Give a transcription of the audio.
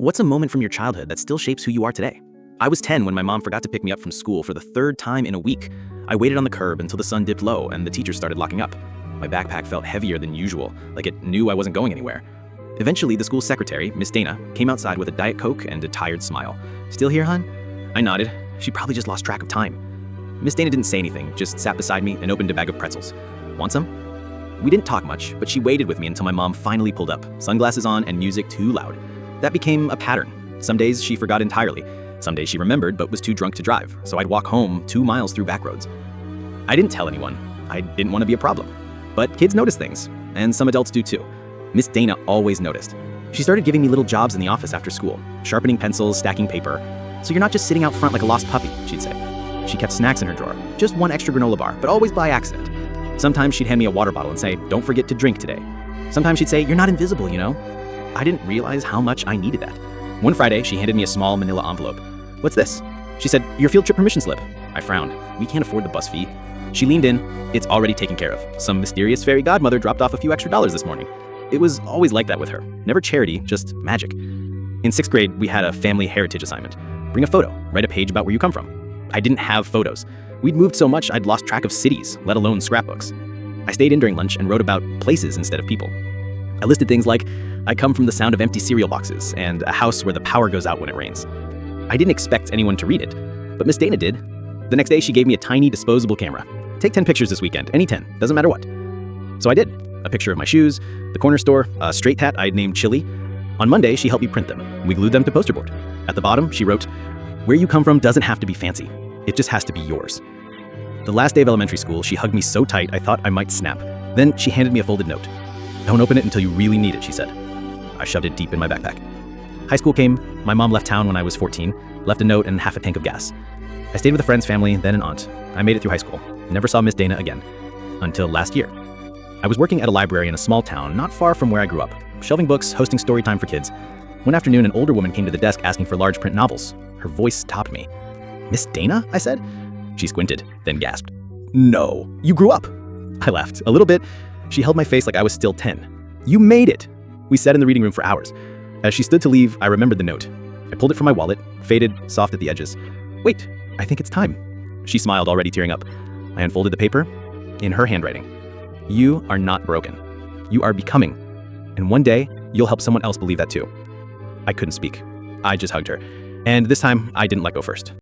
What's a moment from your childhood that still shapes who you are today? I was 10 when my mom forgot to pick me up from school for the third time in a week. I waited on the curb until the sun dipped low and the teachers started locking up. My backpack felt heavier than usual, like it knew I wasn't going anywhere. Eventually, the school secretary, Miss Dana, came outside with a Diet Coke and a tired smile. "Still here, hon?" I nodded. She probably just lost track of time. Miss Dana didn't say anything, just sat beside me and opened a bag of pretzels. "Want some?" We didn't talk much, but she waited with me until my mom finally pulled up, sunglasses on and music too loud. That became a pattern. Some days she forgot entirely. Some days she remembered but was too drunk to drive, so I'd walk home 2 miles through back roads. I didn't tell anyone. I didn't want to be a problem. But kids notice things, and some adults do too. Miss Dana always noticed. She started giving me little jobs in the office after school, sharpening pencils, stacking paper. "So you're not just sitting out front like a lost puppy," she'd say. She kept snacks in her drawer, just one extra granola bar, but always by accident. Sometimes she'd hand me a water bottle and say, "Don't forget to drink today." Sometimes she'd say, "You're not invisible, you know." I didn't realize how much I needed that. One Friday, she handed me a small manila envelope. "What's this?" She said, "Your field trip permission slip." I frowned. We can't afford the bus fee. She leaned in. "It's already taken care of. Some mysterious fairy godmother dropped off a few extra dollars this morning." It was always like that with her. Never charity, just magic. In 6th grade, we had a family heritage assignment. Bring a photo, write a page about where you come from. I didn't have photos. We'd moved so much I'd lost track of cities, let alone scrapbooks. I stayed in during lunch and wrote about places instead of people. I listed things like, "I come from the sound of empty cereal boxes," and "a house where the power goes out when it rains." I didn't expect anyone to read it, but Miss Dana did. The next day, she gave me a tiny disposable camera. "Take 10 pictures this weekend, any 10, doesn't matter what." So I did. A picture of my shoes, the corner store, a straight hat I'd named Chili. On Monday, she helped me print them. We glued them to poster board. At the bottom, she wrote, "Where you come from doesn't have to be fancy. It just has to be yours." The last day of elementary school, she hugged me so tight I thought I might snap. Then she handed me a folded note. "Don't open it until you really need it," she said. I shoved it deep in my backpack. High school came. My mom left town when I was 14, left a note and half a tank of gas. I stayed with a friend's family, then an aunt. I made it through high school. Never saw Miss Dana again. Until last year. I was working at a library in a small town not far from where I grew up, shelving books, hosting story time for kids. One afternoon, an older woman came to the desk asking for large print novels. Her voice stopped me. "Miss Dana?" I said. She squinted, then gasped. "No, you grew up." I laughed, a little bit. She held my face like I was still 10. "You made it." We sat in the reading room for hours. As she stood to leave, I remembered the note. I pulled it from my wallet, faded, soft at the edges. "Wait, I think it's time." She smiled, already tearing up. I unfolded the paper, in her handwriting. "You are not broken. You are becoming. And one day, you'll help someone else believe that too." I couldn't speak. I just hugged her. And this time, I didn't let go first.